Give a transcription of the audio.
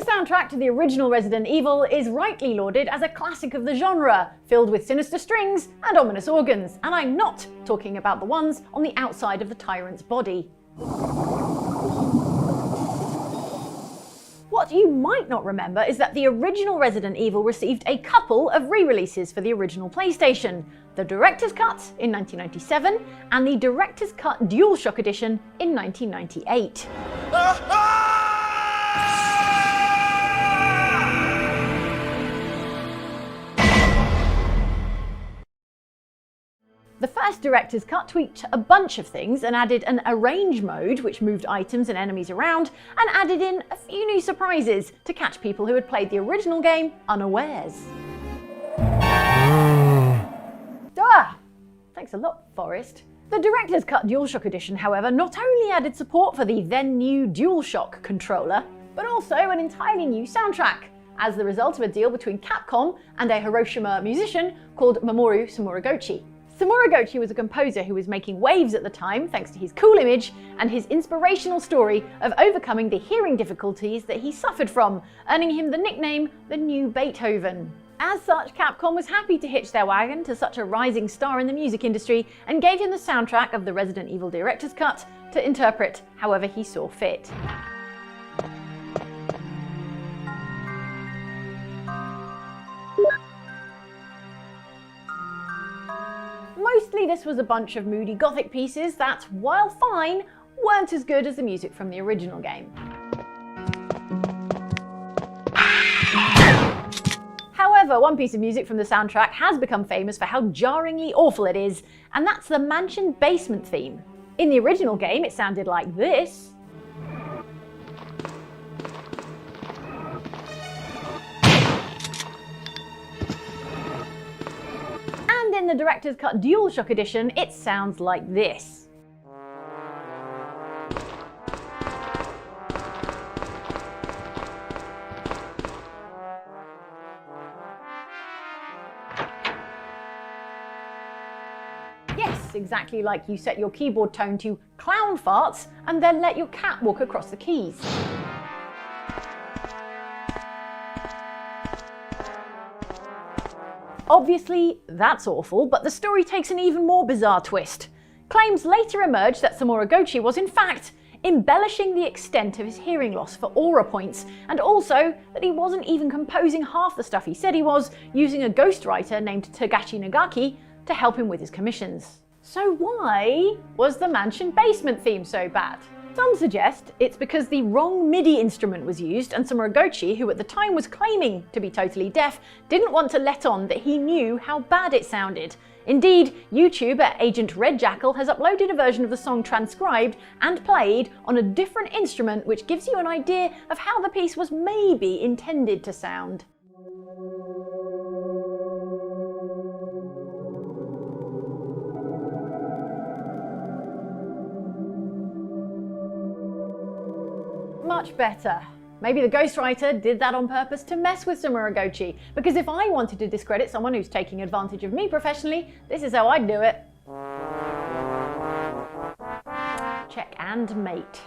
soundtrack to the original Resident Evil is rightly lauded as a classic of the genre, filled with sinister strings and ominous organs, and I'm not talking about the ones on the outside of the tyrant's body. What you might not remember is that the original Resident Evil received a couple of re-releases for the original PlayStation, the Director's Cut in 1997 and the Director's Cut DualShock Edition in 1998. The first Director's Cut tweaked a bunch of things and added an arrange mode which moved items and enemies around, and added in a few new surprises to catch people who had played the original game unawares. Thanks a lot, Forrest. The Director's Cut DualShock Edition, however, not only added support for the then new DualShock controller, but also an entirely new soundtrack, as the result of a deal between Capcom and a Hiroshima musician called Mamoru Sumoroguchi. Sumoroguchi was a composer who was making waves at the time thanks to his cool image and his inspirational story of overcoming the hearing difficulties that he suffered from, earning him the nickname the New Beethoven. As such, Capcom was happy to hitch their wagon to such a rising star in the music industry and gave him the soundtrack of the Resident Evil Director's Cut to interpret however he saw fit. Mostly this was a bunch of moody gothic pieces that, while fine, weren't as good as the music from the original game. However, one piece of music from the soundtrack has become famous for how jarringly awful it is, and that's the mansion basement theme. In the original game, it sounded like this. And in the Director's Cut DualShock Edition, it sounds like this. Yes, exactly like you set your keyboard tone to clown farts and then let your cat walk across the keys. Obviously, that's awful, but the story takes an even more bizarre twist. Claims later emerged that Sumoroguchi was in fact embellishing the extent of his hearing loss for aura points, and also that he wasn't even composing half the stuff he said he was, using a ghostwriter named Togashi Nagaki to help him with his commissions. So why was the mansion basement theme so bad? Some suggest it's because the wrong MIDI instrument was used, and Sumoroguchi, who at the time was claiming to be totally deaf, didn't want to let on that he knew how bad it sounded. Indeed, YouTuber Agent Red Jackal has uploaded a version of the song transcribed and played on a different instrument, which gives you an idea of how the piece was maybe intended to sound. Much better. Maybe the ghostwriter did that on purpose to mess with Sumoroguchi, because if I wanted to discredit someone who's taking advantage of me professionally, this is how I'd do it. Check and mate.